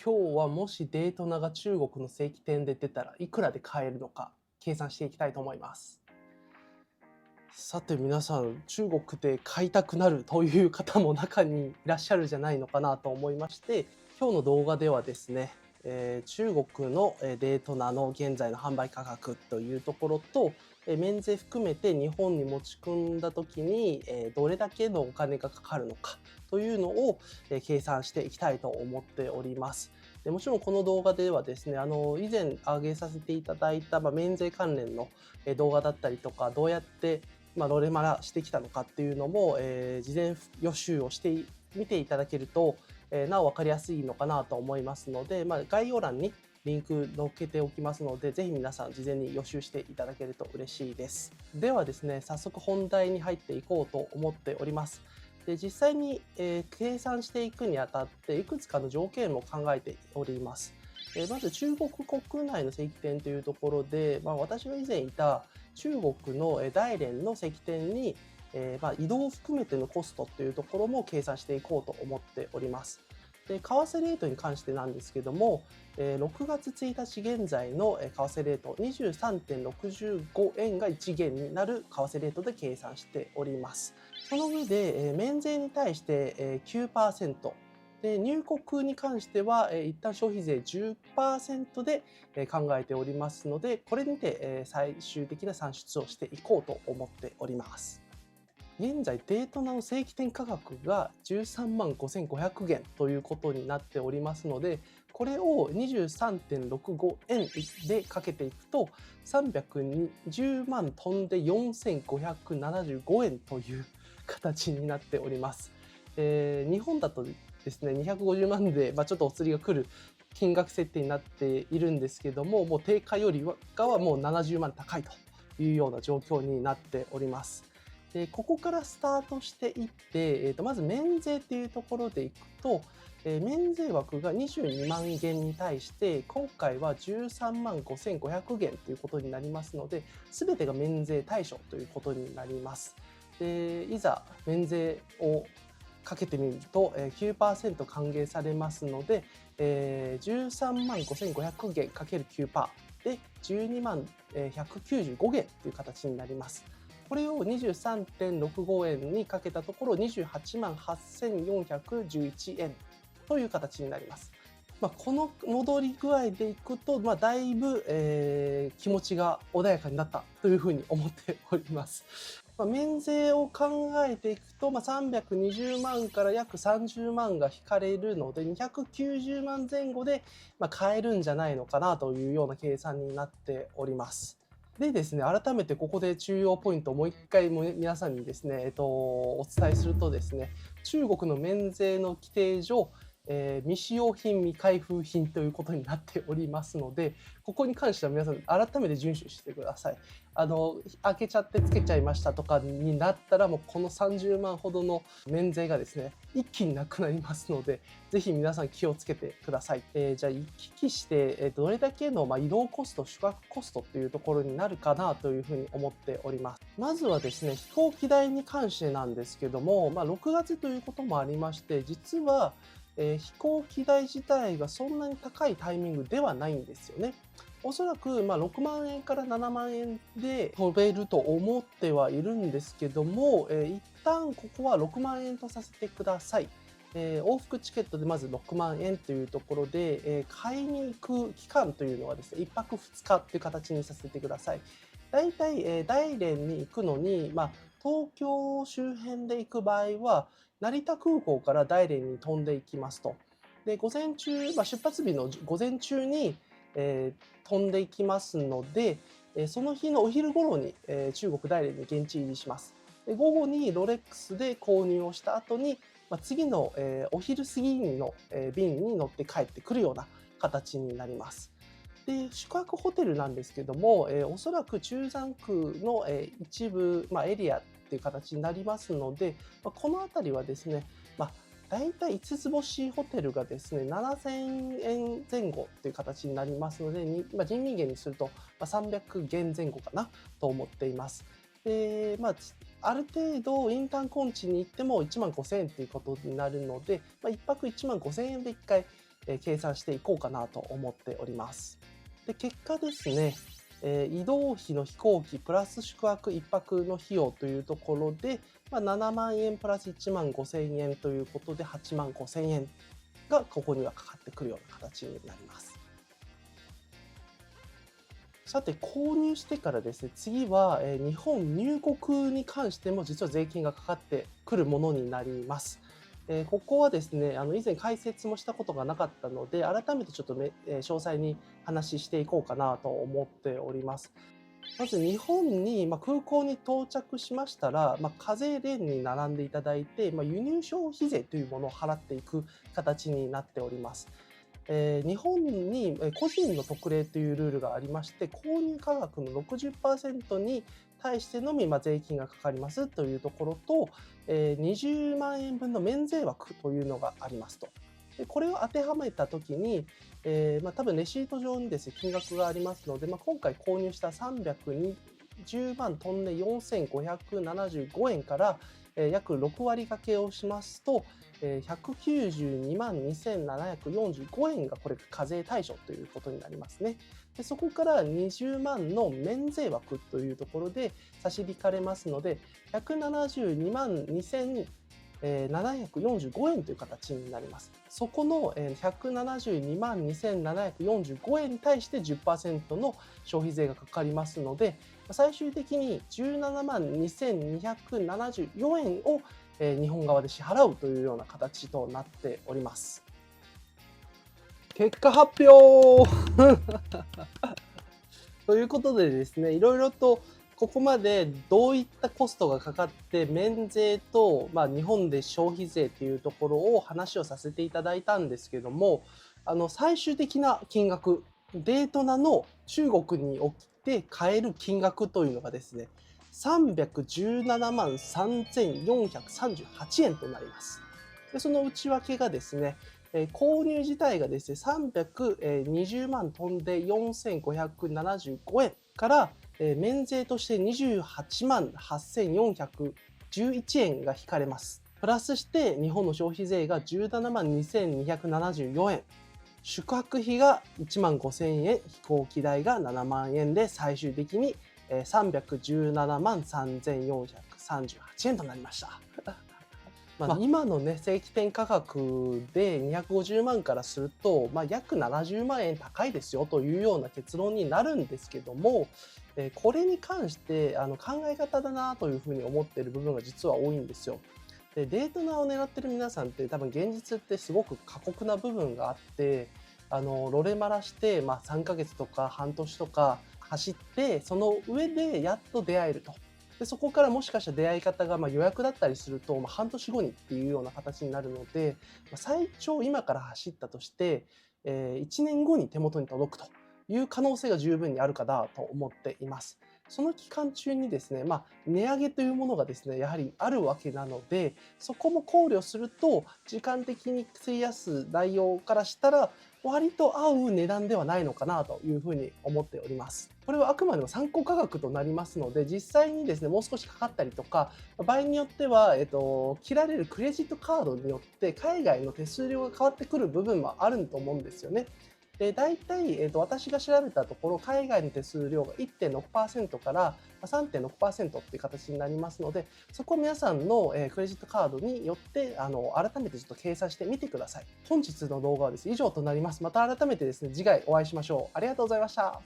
今日はもしデートナが中国の正規店で出たらいくらで買えるのか計算していきたいと思います。さて皆さん、中国で買いたくなるという方も中にいらっしゃるんじゃないのかなと思いまして、今日の動画ではですね、中国のデートナの現在の販売価格というところと、免税含めて日本に持ち込んだ時に、どれだけのお金がかかるのかというのを、計算していきたいと思っております。でもちろんこの動画ではですね、以前上げさせていただいた、免税関連の動画だったりとか、どうやってロレマラしてきたのかっていうのも、事前予習をしてみていただけると、なお分かりやすいのかなと思いますので、概要欄にリンク載っけておきますので、ぜひ皆さん事前に予習していただけると嬉しいです。ではですね、早速本題に入っていこうと思っております。で実際に、計算していくにあたっていくつかの条件も考えております。まず中国国内の正規店というところで、私が以前いた中国の大連の正規店に、移動を含めてのコストというところも計算していこうと思っております。で為替レートに関してなんですけども、6月1日現在の為替レート23.65円が1元になる為替レートで計算しております。その上で、免税に対して、9%、で入国に関しては、一旦消費税10%で、考えておりますので、これにて、最終的な算出をしていこうと思っております。現在、デートナの正規店価格が13万5500元ということになっておりますので、これを23.65円でかけていくと、320万飛んで4575円という形になっております。日本だとですね、250万で、ちょっとお釣りが来る金額設定になっているんですけども、もう定価よりかはもう70万高いというような状況になっております。でここからスタートしていって、まず免税っていうところでいくと、免税枠が22万元に対して、今回は13万5500元ということになりますので、すべてが免税対象ということになります。でいざ免税をかけてみると、9% 還元されますので、13万5500元 ×9% で12万195元という形になります。これを23.65円にかけたところ28万8411円という形になります。この戻り具合でいくと、だいぶ、気持ちが穏やかになったというふうに思っております。免税を考えていくと、320万から約30万が引かれるので、290万前後で、買えるんじゃないのかなというような計算になっております。でですね、改めてここで重要ポイントをもう一回皆さんにですね、お伝えするとですね、中国の免税の規定上、未使用品、未開封品ということになっておりますので、ここに関しては皆さん改めて遵守してください。開けちゃってつけちゃいましたとかになったら、もうこの30万ほどの免税がですね、一気になくなりますので、ぜひ皆さん気をつけてください。じゃあ行き来して、どれだけの、移動コスト、宿泊コストというところになるかなというふうに思っております。まずはですね、飛行機代に関してなんですけども、6月ということもありまして、実は、飛行機代自体がそんなに高いタイミングではないんですよね。おそらく、6万円から7万円で飛べると思ってはいるんですけども、一旦ここは6万円とさせてください。往復チケットでまず6万円というところで、買いに行く期間というのはですね、1泊2日という形にさせてください。だいたい、大連に行くのに、東京周辺で行く場合は、成田空港から大連に飛んでいきますと。で、午前中、出発日の午前中に、飛んでいきますので、その日のお昼頃に、中国大連に現地入りします。で、午後にロレックスで購入をした後に、次の、お昼過ぎの、便に乗って帰ってくるような形になります。で、宿泊ホテルなんですけども、おそらく中山区の、一部、エリアっていう形になりますので、この辺りはですね、だいたい5つ星ホテルがですね、7000円前後っていう形になりますので、人民元にすると、300元前後かなと思っています。で、ある程度インターンコンチに行っても1万5000円ということになるので、1泊1万5000円で1回計算していこうかなと思っております。で、結果ですね、移動費の飛行機プラス宿泊1泊の費用というところで、7万円プラス1万5,000円ということで8万5,000円がここにはかかってくるような形になります。さて、購入してからですね、次は、日本入国に関しても実は税金がかかってくるものになります。ここはですね、以前解説もしたことがなかったので、改めてちょっと詳細に話していこうかなと思っております。まず日本に、空港に到着しましたら、課税レーンに並んでいただいて、輸入消費税というものを払っていく形になっております。日本に個人の特例というルールがありまして、購入価格の 60% に対してのみ税金がかかりますというところと、20万円分の免税枠というのがありますと。でこれを当てはめたときに、多分レシート上にですね、金額がありますので、今回購入した320万トンネ4575円から、約6割掛けをしますと、192万2745円がこれ課税対象ということになりますね。でそこから20万の免税枠というところで差し引かれますので、172万2745円という形になります。そこの172万2745円に対して 10% の消費税がかかりますので、最終的に17万2274円を日本側で支払うというような形となっております。結果発表ということでですね、いろいろとここまでどういったコストがかかって免税と、日本で消費税というところを話をさせていただいたんですけども、最終的な金額、デートナの中国におきて買える金額というのがですね、317万3438円となります。でその内訳がですね、購入自体がですね、320万飛んで4575円から、免税として28万8411円が引かれます。プラスして日本の消費税が17万2274円。宿泊費が1万5000円、飛行機代が7万円で最終的に317万3438円となりました。今のね、正規店価格で250万からすると、約70万円高いですよというような結論になるんですけども、これに関して考え方だなというふうに思っている部分が実は多いんですよ。で、デートナーを狙ってる皆さんって多分現実ってすごく過酷な部分があって、ロレマラして、3ヶ月とか半年とか走って、その上でやっと出会えると。でそこからもしかしたら出会い方が予約だったりすると、半年後にっていうような形になるので、最長今から走ったとして、1年後に手元に届くという可能性が十分にあるかなと思っています。その期間中にですね、値上げというものがですね、やはりあるわけなので、そこも考慮すると、時間的に費やす内容からしたら、割と合う値段ではないのかなというふうに思っております。これはあくまでも参考価格となりますので、実際にですね、もう少しかかったりとか、場合によっては、切られるクレジットカードによって海外の手数料が変わってくる部分もあると思うんですよね。で、大体、私が調べたところ、海外の手数料が 1.6% から3.6% っていう形になりますので、そこを皆さんのクレジットカードによって改めてちょっと計算してみてください。本日の動画はですね、以上となります。また改めてですね、次回お会いしましょう。ありがとうございました。